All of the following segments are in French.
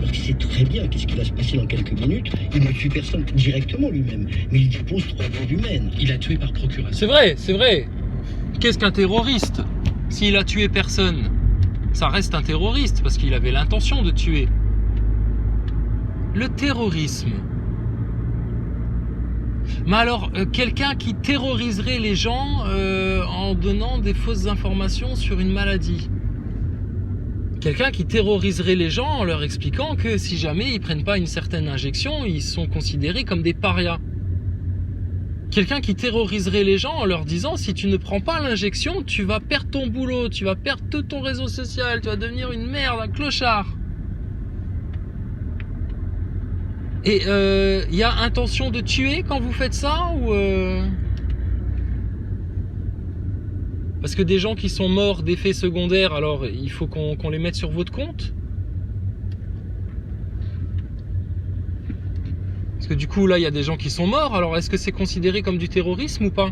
alors qu'il sait très bien qu'est-ce qui va se passer dans quelques minutes. Il ne tue personne directement lui-même, mais il dépose 3 vies humaines. Il a tué par procuration. C'est vrai, c'est vrai. Qu'est-ce qu'un terroriste? S'il a tué personne, ça reste un terroriste parce qu'il avait l'intention de tuer. Le terrorisme. Mais alors, quelqu'un qui terroriserait les gens en donnant des fausses informations sur une maladie. Quelqu'un qui terroriserait les gens en leur expliquant que si jamais ils prennent pas une certaine injection, ils sont considérés comme des parias. Quelqu'un qui terroriserait les gens en leur disant si tu ne prends pas l'injection, tu vas perdre ton boulot, tu vas perdre tout ton réseau social, tu vas devenir une merde, un clochard. Et il y a intention de tuer quand vous faites ça ou Parce que des gens qui sont morts d'effets secondaires, alors il faut qu'on les mette sur votre compte? Parce que du coup là il y a des gens qui sont morts, alors est-ce que c'est considéré comme du terrorisme ou pas?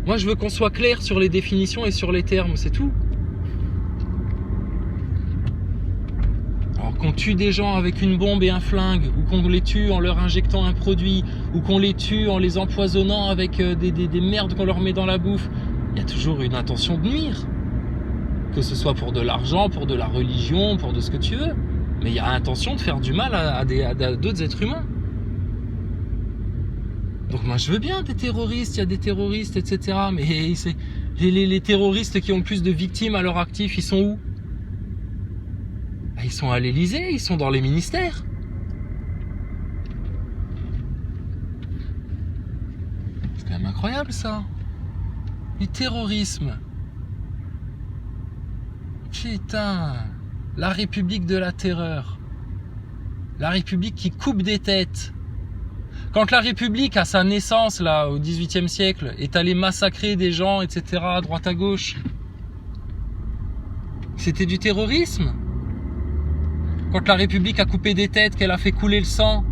Moi je veux qu'on soit clair sur les définitions et sur les termes, c'est tout. Alors qu'on tue des gens avec une bombe et un flingue, ou qu'on les tue en leur injectant un produit, ou qu'on les tue en les empoisonnant avec des merdes qu'on leur met dans la bouffe, il y a toujours une intention de nuire. Que ce soit pour de l'argent, pour de la religion, pour de ce que tu veux. Mais il y a intention de faire du mal à d'autres êtres humains. Donc moi je veux bien des terroristes, il y a des terroristes, etc. Mais les terroristes qui ont le plus de victimes à leur actif, ils sont où? Ils sont à l'Élysée, ils sont dans les ministères. C'est quand même incroyable ça. Du terrorisme. Putain. La République de la terreur. La République qui coupe des têtes. Quand la République, à sa naissance, là, au XVIIIe siècle, est allée massacrer des gens, etc., à droite à gauche, c'était du terrorisme. Quand la République a coupé des têtes, qu'elle a fait couler le sang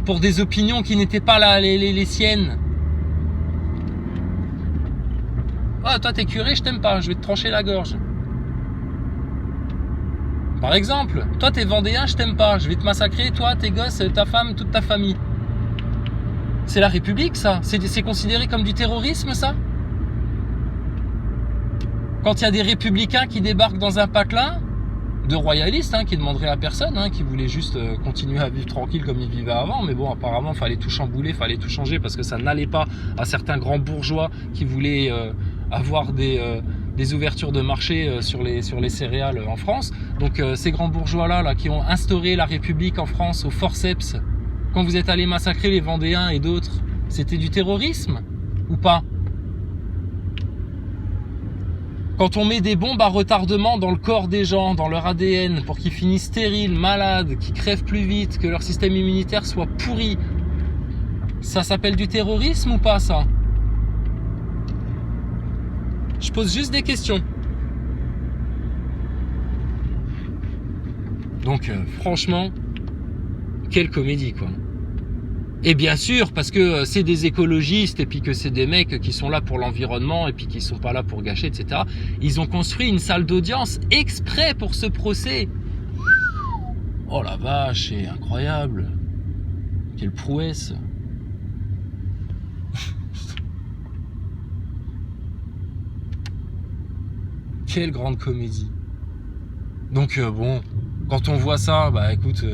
pour des opinions qui n'étaient pas là, les siennes. Ah, toi t'es curé, je t'aime pas, je vais te trancher la gorge. Par exemple, toi t'es vendéen, je t'aime pas, je vais te massacrer, toi, tes gosses, ta femme, toute ta famille. C'est la République, ça? C'est considéré comme du terrorisme, ça? Quand il y a des républicains qui débarquent dans un patelin, de royalistes, qui demanderaient à personne, qui voulaient juste continuer à vivre tranquille comme ils vivaient avant, mais bon, apparemment, fallait tout chambouler, fallait tout changer, parce que ça n'allait pas à certains grands bourgeois qui voulaient avoir des ouvertures de marché sur les céréales en France. Donc ces grands bourgeois-là qui ont instauré la République en France au forceps, quand vous êtes allés massacrer les Vendéens et d'autres, c'était du terrorisme ou pas? Quand on met des bombes à retardement dans le corps des gens, dans leur ADN, pour qu'ils finissent stériles, malades, qu'ils crèvent plus vite, que leur système immunitaire soit pourri, ça s'appelle du terrorisme ou pas, ça? Je pose juste des questions. Donc, franchement, quelle comédie, quoi. Et bien sûr, parce que c'est des écologistes et puis que c'est des mecs qui sont là pour l'environnement et puis qui sont pas là pour gâcher, etc. Ils ont construit une salle d'audience exprès pour ce procès. Oh la vache, c'est incroyable. Quelle prouesse. Quelle grande comédie. Donc bon, quand on voit ça, bah écoute,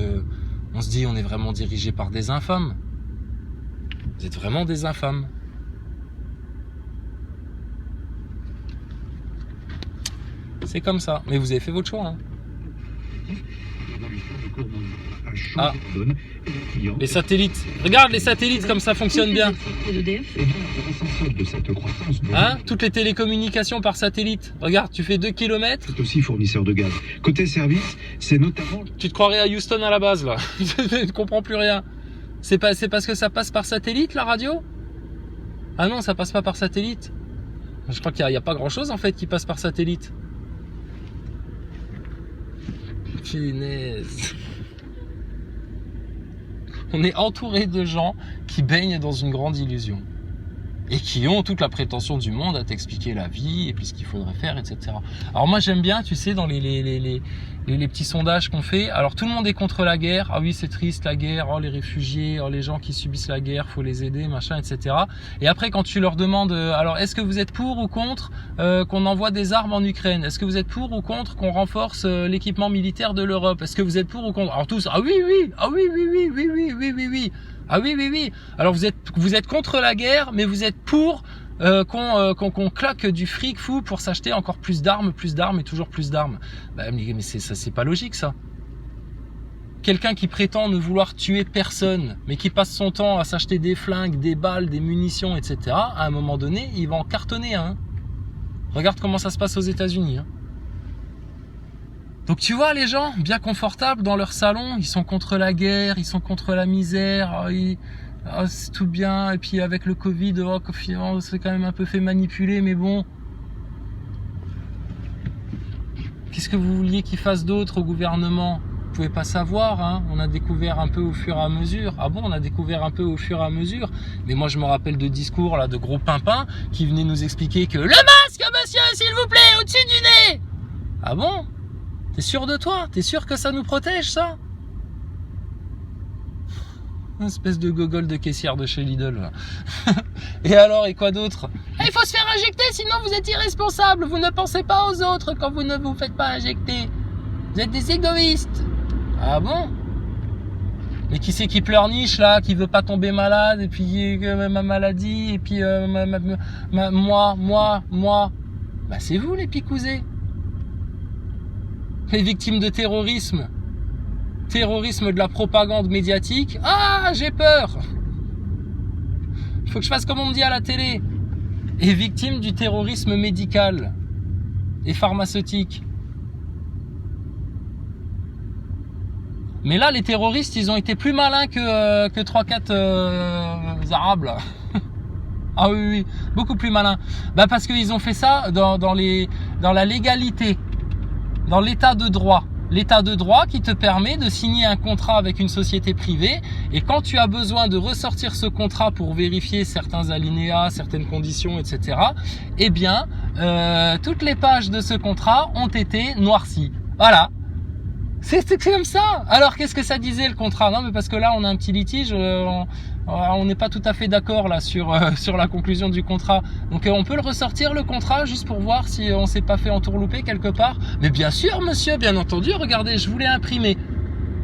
on se dit on est vraiment dirigé par des infâmes. Vous êtes vraiment des infâmes. C'est comme ça. Mais vous avez fait votre choix. Ah, les satellites. Regarde les satellites comme ça fonctionne bien. Toutes les télécommunications par satellite. Regarde, tu fais 2 km. C'est aussi fournisseur de gaz. Côté service, c'est notamment... Tu te croirais à Houston à la base là. Je ne comprends plus rien. C'est parce que ça passe par satellite la radio? Ah non, ça passe pas par satellite. Je crois qu'il n'y a pas grand chose en fait qui passe par satellite. Punaise. On est entouré de gens qui baignent dans une grande illusion. et qui ont toute la prétention du monde à t'expliquer la vie et puis ce qu'il faudrait faire, etc. Alors moi j'aime bien, tu sais, dans les petits sondages qu'on fait, alors tout le monde est contre la guerre, ah oui c'est triste la guerre, oh les réfugiés, oh les gens qui subissent la guerre, faut les aider, machin, etc. Et après quand tu leur demandes, alors est-ce que vous êtes pour ou contre qu'on envoie des armes en Ukraine, est-ce que vous êtes pour ou contre qu'on renforce l'équipement militaire de l'Europe, est-ce que vous êtes pour ou contre, alors tous, ah oui, ah oui, ah oui, alors vous êtes contre la guerre, mais vous êtes pour qu'on claque du fric fou pour s'acheter encore plus d'armes et toujours plus d'armes. Bah, mais c'est pas logique ça. Quelqu'un qui prétend ne vouloir tuer personne, mais qui passe son temps à s'acheter des flingues, des balles, des munitions, etc., à un moment donné, il va en cartonner un. Regarde comment ça se passe aux États-Unis. Hein. Donc tu vois les gens, bien confortables dans leur salon, ils sont contre la guerre, ils sont contre la misère, c'est tout bien, et puis avec le Covid, on s'est quand même un peu fait manipuler, mais bon. Qu'est-ce que vous vouliez qu'ils fassent d'autre au gouvernement? Vous pouvez pas savoir, hein. On a découvert un peu au fur et à mesure. Ah bon, on a découvert un peu au fur et à mesure. Mais moi je me rappelle de discours là, de gros pimpins qui venaient nous expliquer que le masque, monsieur, s'il vous plaît, au-dessus du nez. Ah bon? T'es sûr de toi? T'es sûr que ça nous protège, ça? Une espèce de gogol de caissière de chez Lidl. Et alors, et quoi d'autre? Il faut se faire injecter, sinon vous êtes irresponsable. Vous ne pensez pas aux autres quand vous ne vous faites pas injecter. Vous êtes des égoïstes. Ah bon? Mais qui c'est qui pleurniche là, qui veut pas tomber malade, et puis ma maladie, et puis moi. Bah c'est vous les picousés. Les victimes de terrorisme de la propagande médiatique. Ah, j'ai peur. Il faut que je fasse comme on me dit à la télé. Et victimes du terrorisme médical et pharmaceutique. Mais là, les terroristes, ils ont été plus malins que 3-4 Arabes là. Ah oui, beaucoup plus malins. Bah parce qu'ils ont fait ça dans la légalité. Dans l'état de droit. L'état de droit qui te permet de signer un contrat avec une société privée, et quand tu as besoin de ressortir ce contrat pour vérifier certains alinéas, certaines conditions, etc., eh bien, toutes les pages de ce contrat ont été noircies. Voilà. C'est comme ça. Alors, qu'est-ce que ça disait le contrat? Non, mais parce que là, on a un petit litige, on n'est pas tout à fait d'accord là sur la conclusion du contrat. Donc, on peut le ressortir le contrat juste pour voir si on s'est pas fait entourlouper quelque part. Mais bien sûr, monsieur, bien entendu. Regardez, je voulais imprimer.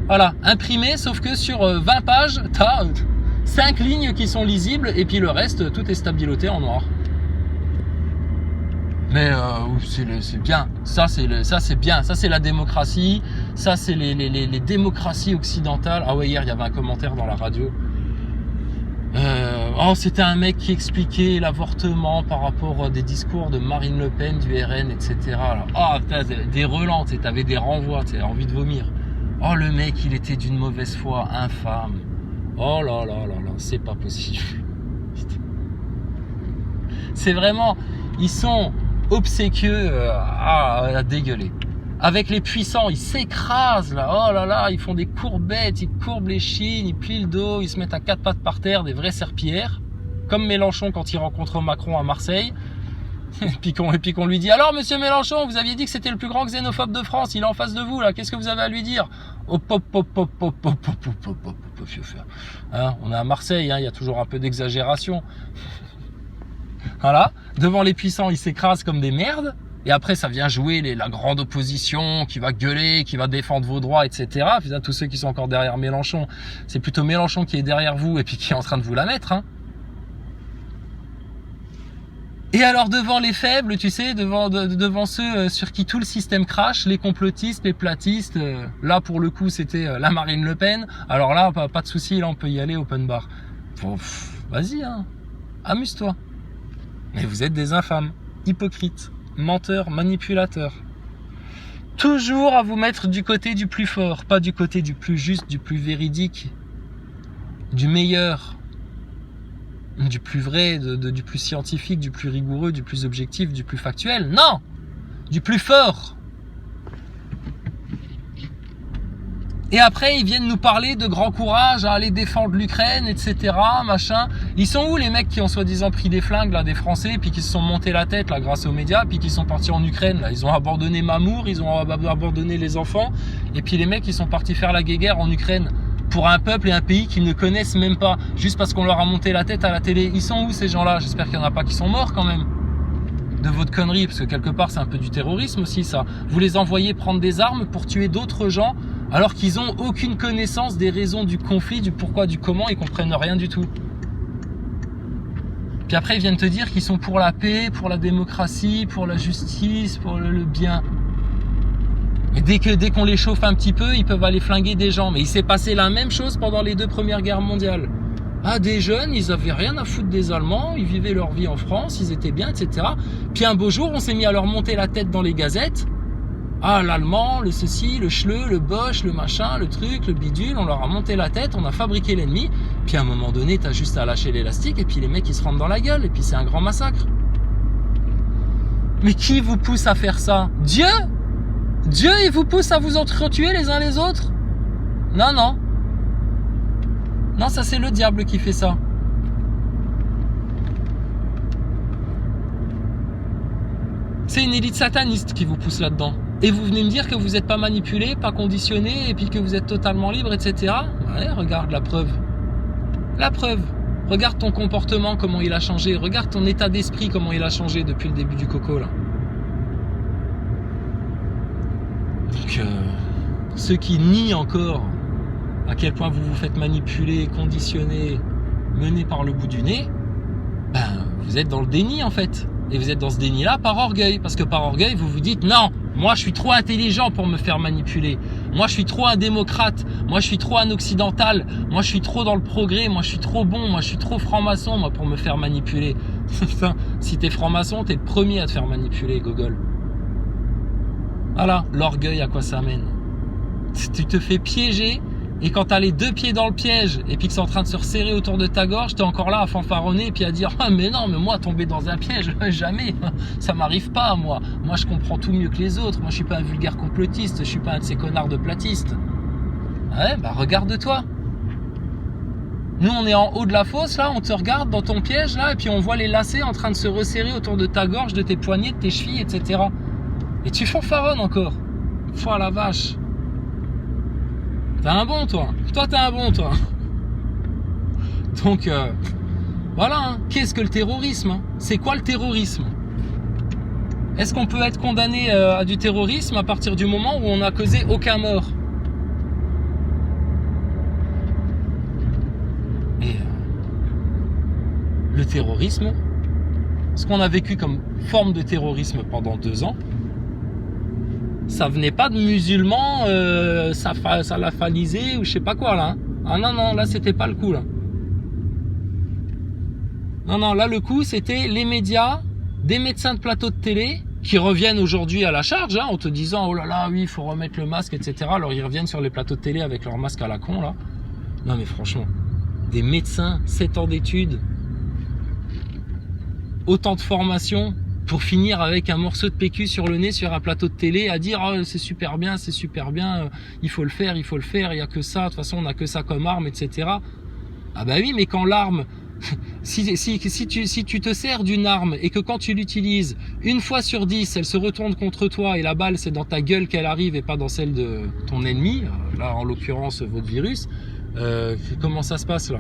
Voilà, imprimer, sauf que sur 20 pages, t'as 5 lignes qui sont lisibles et puis le reste, tout est stabiloté en noir. Mais c'est bien, ça c'est bien, ça c'est la démocratie, ça c'est les démocraties occidentales. Ah ouais, hier il y avait un commentaire dans la radio. C'était un mec qui expliquait l'avortement par rapport à des discours de Marine Le Pen, du RN, etc. Des relents, t'avais des renvois, t'avais envie de vomir. Oh le mec, il était d'une mauvaise foi, infâme. Oh là, c'est pas possible. C'est vraiment, ils sont obséquieux à dégueuler. Avec les puissants, ils s'écrasent là. Oh là là, ils font des courbettes, ils courbent les chines, ils plient le dos, ils se mettent à 4 pattes par terre, des vraies serpillères. Comme Mélenchon quand il rencontre Macron à Marseille. Et puis qu'on lui dit, alors monsieur Mélenchon, vous aviez dit que c'était le plus grand xénophobe de France, il est en face de vous là, qu'est-ce que vous avez à lui dire? On est à Marseille, il y a toujours un peu d'exagération. Voilà, devant les puissants, ils s'écrasent comme des merdes. Et après, ça vient jouer la grande opposition qui va gueuler, qui va défendre vos droits, etc. Puis là, tous ceux qui sont encore derrière Mélenchon, c'est plutôt Mélenchon qui est derrière vous et puis qui est en train de vous la mettre. Hein. Et alors, devant les faibles, tu sais, devant ceux sur qui tout le système crache, les complotistes, les platistes, là, pour le coup, c'était la Marine Le Pen. Alors là, pas de souci, là, on peut y aller, open bar. Bon, vas-y, hein, amuse-toi. Mais vous êtes des infâmes, hypocrites, menteurs, manipulateurs. Toujours à vous mettre du côté du plus fort, pas du côté du plus juste, du plus véridique, du meilleur, du plus vrai, du plus scientifique, du plus rigoureux, du plus objectif, du plus factuel. Non, du plus fort. Et après, ils viennent nous parler de grand courage à aller défendre l'Ukraine, etc., machin. Ils sont où les mecs qui ont soi-disant pris des flingues, là, des Français, puis qui se sont montés la tête, là, grâce aux médias, puis qui sont partis en Ukraine, là. Ils ont abandonné Mamour, ils ont abandonné les enfants, et puis les mecs, ils sont partis faire la guéguerre en Ukraine. Pour un peuple et un pays qu'ils ne connaissent même pas, juste parce qu'on leur a monté la tête à la télé. Ils sont où ces gens-là? J'espère qu'il n'y en a pas qui sont morts quand même de votre connerie, parce que quelque part c'est un peu du terrorisme aussi ça. Vous les envoyez prendre des armes pour tuer d'autres gens alors qu'ils n'ont aucune connaissance des raisons du conflit, du pourquoi, du comment, ils comprennent rien du tout. Puis après ils viennent te dire qu'ils sont pour la paix, pour la démocratie, pour la justice, pour le bien. Et dès qu'on les chauffe un petit peu, ils peuvent aller flinguer des gens. Mais il s'est passé la même chose pendant les 2 premières guerres mondiales. Ah, des jeunes, ils avaient rien à foutre des Allemands, ils vivaient leur vie en France, ils étaient bien, etc. Puis un beau jour, on s'est mis à leur monter la tête dans les gazettes. Ah, l'Allemand, le ceci, le chleu, le boche, le machin, le truc, le bidule, on leur a monté la tête, on a fabriqué l'ennemi. Puis à un moment donné, t'as juste à lâcher l'élastique et puis les mecs, ils se rentrent dans la gueule et puis c'est un grand massacre. Mais qui vous pousse à faire ça? Dieu? Dieu, il vous pousse à vous entretuer les uns les autres? Non, non. Non, ça c'est le diable qui fait ça. C'est une élite sataniste qui vous pousse là-dedans. Et vous venez me dire que vous n'êtes pas manipulé, pas conditionné, et puis que vous êtes totalement libre, etc. Ouais, regarde la preuve. La preuve. Regarde ton comportement, comment il a changé. Regarde ton état d'esprit, comment il a changé depuis le début du coco, là. Donc, ceux qui nient encore à quel point vous vous faites manipuler, conditionner, mener par le bout du nez, ben, vous êtes dans le déni en fait. Et vous êtes dans ce déni-là par orgueil. Parce que par orgueil, vous vous dites non, moi je suis trop intelligent pour me faire manipuler. Moi je suis trop un démocrate. Moi je suis trop un occidental. Moi je suis trop dans le progrès. Moi je suis trop bon. Moi je suis trop franc-maçon moi pour me faire manipuler. Si t'es franc-maçon, t'es le premier à te faire manipuler, gogol. Voilà, l'orgueil à quoi ça mène. Tu te fais piéger et quand t'as les 2 pieds dans le piège et puis que c'est en train de se resserrer autour de ta gorge, t'es encore là à fanfaronner et puis à dire ah mais non, mais moi tomber dans un piège, jamais, ça m'arrive pas moi je comprends tout mieux que les autres, moi je suis pas un vulgaire complotiste, je suis pas un de ces connards de platistes. Ouais, bah regarde-toi. Nous on est en haut de la fosse là, on te regarde dans ton piège là et puis on voit les lacets en train de se resserrer autour de ta gorge, de tes poignets, de tes chevilles, etc. Et tu fanfaronnes encore. Foi la vache. T'as un bon toi. Toi t'as un bon toi. Donc voilà. Hein. Qu'est-ce que le terrorisme hein? C'est quoi le terrorisme? Est-ce qu'on peut être condamné à du terrorisme à partir du moment où on n'a causé aucun mort? Et le terrorisme, ce qu'on a vécu comme forme de terrorisme pendant 2 ans, ça venait pas de musulmans salafisés ou je sais pas quoi là. Hein. Ah non, non, là c'était pas le coup là. Non, non, là le coup c'était les médias, des médecins de plateau de télé qui reviennent aujourd'hui à la charge hein, en te disant oh là là, oui, il faut remettre le masque, etc. Alors ils reviennent sur les plateaux de télé avec leur masque à la con là. Non mais franchement, des médecins, 7 ans d'études, autant de formation pour finir avec un morceau de PQ sur le nez sur un plateau de télé à dire oh, c'est super bien, il faut le faire, il y a que ça, de toute façon on a que ça comme arme, etc. Ah bah oui, mais quand l'arme, si tu te sers d'une arme et que quand tu l'utilises, 1 fois sur 10, elle se retourne contre toi et la balle c'est dans ta gueule qu'elle arrive et pas dans celle de ton ennemi, là en l'occurrence votre virus, comment ça se passe là?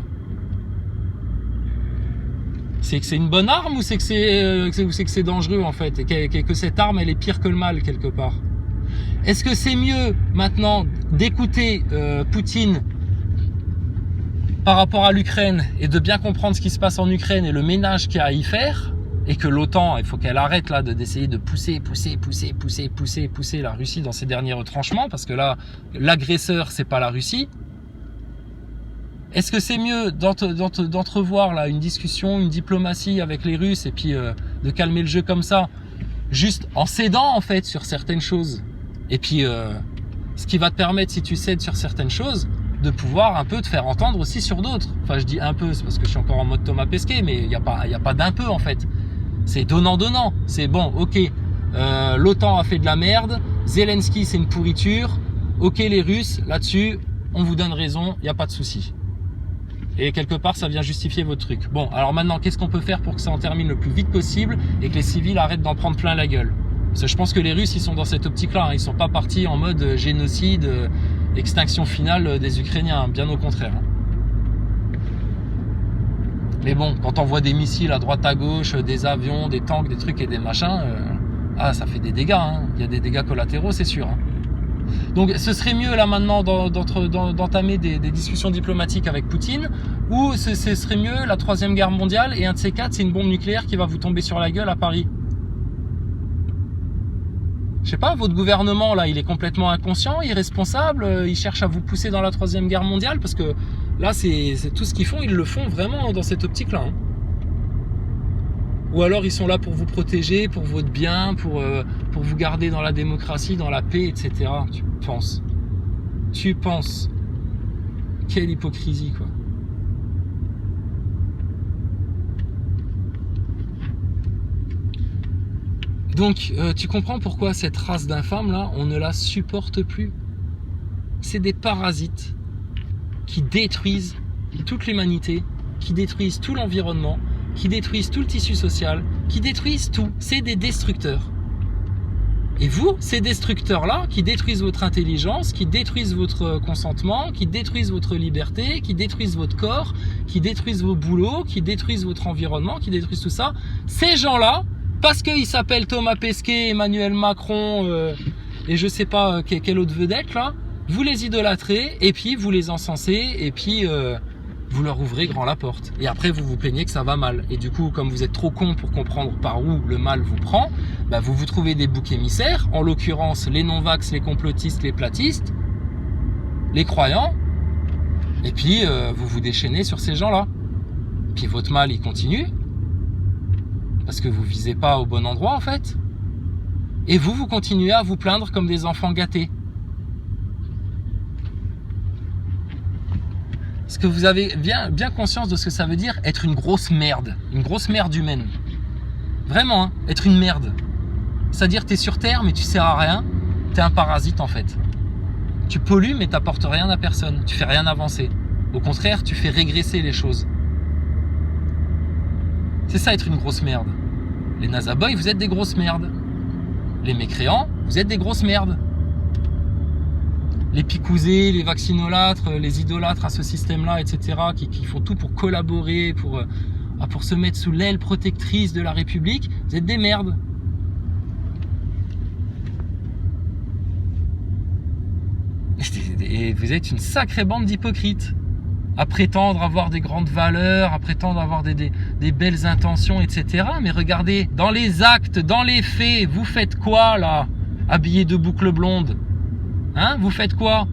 C'est que c'est une bonne arme ou c'est que c'est dangereux en fait et que cette arme elle est pire que le mal quelque part? Est-ce que c'est mieux maintenant d'écouter Poutine par rapport à l'Ukraine et de bien comprendre ce qui se passe en Ukraine et le ménage qu'il y a à y faire et que l'OTAN, il faut qu'elle arrête là d'essayer de pousser la Russie dans ses derniers retranchements parce que là l'agresseur c'est pas la Russie. Est-ce que c'est mieux d'entrevoir là une discussion, une diplomatie avec les Russes et puis de calmer le jeu comme ça, juste en cédant en fait sur certaines choses et puis ce qui va te permettre si tu cèdes sur certaines choses de pouvoir un peu te faire entendre aussi sur d'autres. Enfin je dis un peu, c'est parce que je suis encore en mode Thomas Pesquet, mais il y a pas d'un peu en fait. C'est donnant. C'est bon, ok, l'OTAN a fait de la merde, Zelensky c'est une pourriture. ok les Russes, là-dessus, on vous donne raison, il n'y a pas de souci. Et quelque part, ça vient justifier votre truc. Bon, alors maintenant, qu'est-ce qu'on peut faire pour que ça en termine le plus vite possible et que les civils arrêtent d'en prendre plein la gueule? Parce que je pense que les Russes, ils sont dans cette optique-là, hein. Ils sont pas partis en mode génocide, extinction finale des Ukrainiens, hein. Bien au contraire. Hein. Mais bon, quand on voit des missiles à droite à gauche, des avions, des tanks, des trucs et des machins, ça fait des dégâts. Hein. Il y a des dégâts collatéraux, c'est sûr. Hein. Donc ce serait mieux là maintenant d'entamer des discussions diplomatiques avec Poutine, ou ce serait mieux la 3e guerre mondiale et un de ces 4, c'est une bombe nucléaire qui va vous tomber sur la gueule à Paris. Je sais pas, votre gouvernement là, il est complètement inconscient, irresponsable, il cherche à vous pousser dans la 3e guerre mondiale, parce que là c'est tout ce qu'ils font, ils le font vraiment dans cette optique là. Hein. Ou alors ils sont là pour vous protéger, pour votre bien, pour vous garder dans la démocratie, dans la paix, etc. Tu penses. Quelle hypocrisie, quoi. Donc, tu comprends pourquoi cette race d'infâmes là, on ne la supporte plus. C'est des parasites qui détruisent toute l'humanité, qui détruisent tout l'environnement, qui détruisent tout le tissu social, qui détruisent tout. C'est des destructeurs. Et vous, ces destructeurs-là, qui détruisent votre intelligence, qui détruisent votre consentement, qui détruisent votre liberté, qui détruisent votre corps, qui détruisent vos boulots, qui détruisent votre environnement, qui détruisent tout ça, ces gens-là, parce qu'ils s'appellent Thomas Pesquet, Emmanuel Macron, et je sais pas quelle autre vedette, là, vous les idolâtrez, et puis vous les encensez, et puis... vous leur ouvrez grand la porte. Et après, vous vous plaignez que ça va mal. Et du coup, comme vous êtes trop con pour comprendre par où le mal vous prend, bah vous vous trouvez des boucs émissaires, en l'occurrence les non-vax, les complotistes, les platistes, les croyants, et puis vous vous déchaînez sur ces gens-là. Puis votre mal, il continue, parce que vous visez pas au bon endroit, en fait. Et vous continuez à vous plaindre comme des enfants gâtés. Est-ce que vous avez bien conscience de ce que ça veut dire être une grosse merde humaine? Vraiment, hein, être une merde. C'est-à-dire t'es sur Terre mais tu sers à rien, t'es un parasite en fait. Tu pollues mais t'apportes rien à personne, tu fais rien avancer. Au contraire, tu fais régresser les choses. C'est ça être une grosse merde. Les nazaboys, vous êtes des grosses merdes. Les mécréants, vous êtes des grosses merdes. Les picousés, les vaccinolâtres, les idolâtres à ce système-là, etc., qui font tout pour collaborer, pour se mettre sous l'aile protectrice de la République, vous êtes des merdes. Et vous êtes une sacrée bande d'hypocrites. À prétendre avoir des grandes valeurs, à prétendre avoir des belles intentions, etc. Mais regardez, dans les actes, dans les faits, vous faites quoi, là? Habillés de boucles blondes? Hein, vous faites quoi?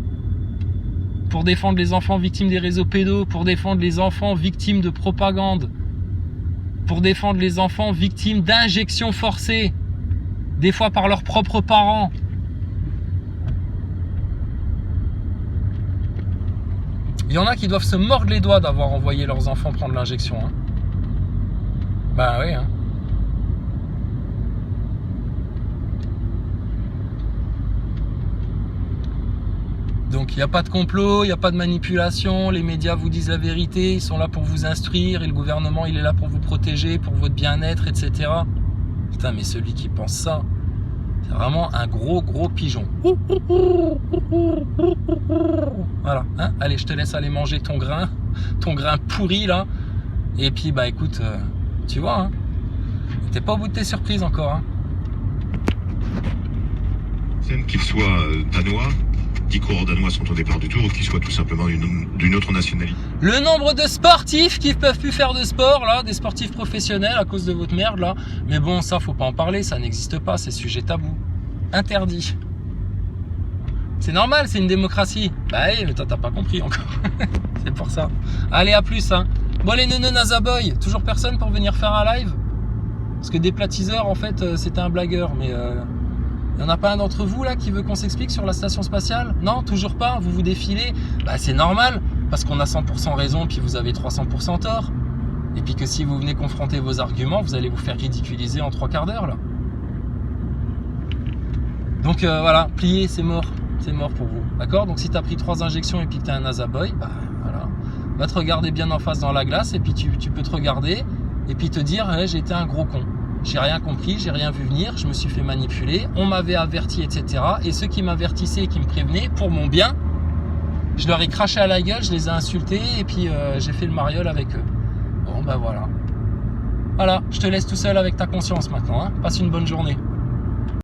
Pour défendre les enfants victimes des réseaux pédos, pour défendre les enfants victimes de propagande, pour défendre les enfants victimes d'injections forcées, des fois par leurs propres parents. Il y en a qui doivent se mordre les doigts d'avoir envoyé leurs enfants prendre l'injection. Hein. Bah oui, hein. Donc il n'y a pas de complot, il n'y a pas de manipulation, les médias vous disent la vérité, ils sont là pour vous instruire et le gouvernement il est là pour vous protéger, pour votre bien-être, etc. Putain, mais celui qui pense ça, c'est vraiment un gros pigeon. Voilà, hein, allez, je te laisse aller manger ton grain pourri là. Et puis bah écoute, tu vois, hein, t'es pas au bout de tes surprises encore. Hein. Qu'il soit danois, 10 coureurs danois sont au départ du tour, ou qu'ils soient tout simplement d'une autre nationalité. Le nombre de sportifs qui peuvent plus faire de sport, là, des sportifs professionnels à cause de votre merde, là. Mais bon, ça, faut pas en parler, ça n'existe pas, c'est sujet tabou. Interdit. C'est normal, c'est une démocratie. Bah oui, mais toi, t'as pas compris encore. C'est pour ça. Allez, à plus, hein. Bon, les neuneux Nazaboy, toujours personne pour venir faire un live? Parce que Déplatiseur, en fait, c'était un blagueur, mais... Il n'y en a pas un d'entre vous là qui veut qu'on s'explique sur la station spatiale? Non, toujours pas, vous vous défilez? Bah c'est normal, parce qu'on a 100% raison puis vous avez 300% tort. Et puis que si vous venez confronter vos arguments, vous allez vous faire ridiculiser en 3 quarts d'heure là. Donc voilà, pliez, c'est mort. c'est mort pour vous. D'accord? Donc si tu as pris 3 injections et puis que tu as un nasaboy, bah voilà. Va te regarder bien en face dans la glace et puis tu peux te regarder et puis te dire hey, j'ai été un gros con. J'ai rien compris, j'ai rien vu venir, je me suis fait manipuler, on m'avait averti, etc. Et ceux qui m'avertissaient et qui me prévenaient, pour mon bien, je leur ai craché à la gueule, je les ai insultés et puis j'ai fait le mariole avec eux. Bon, ben voilà. Voilà, je te laisse tout seul avec ta conscience maintenant. Hein. Passe une bonne journée.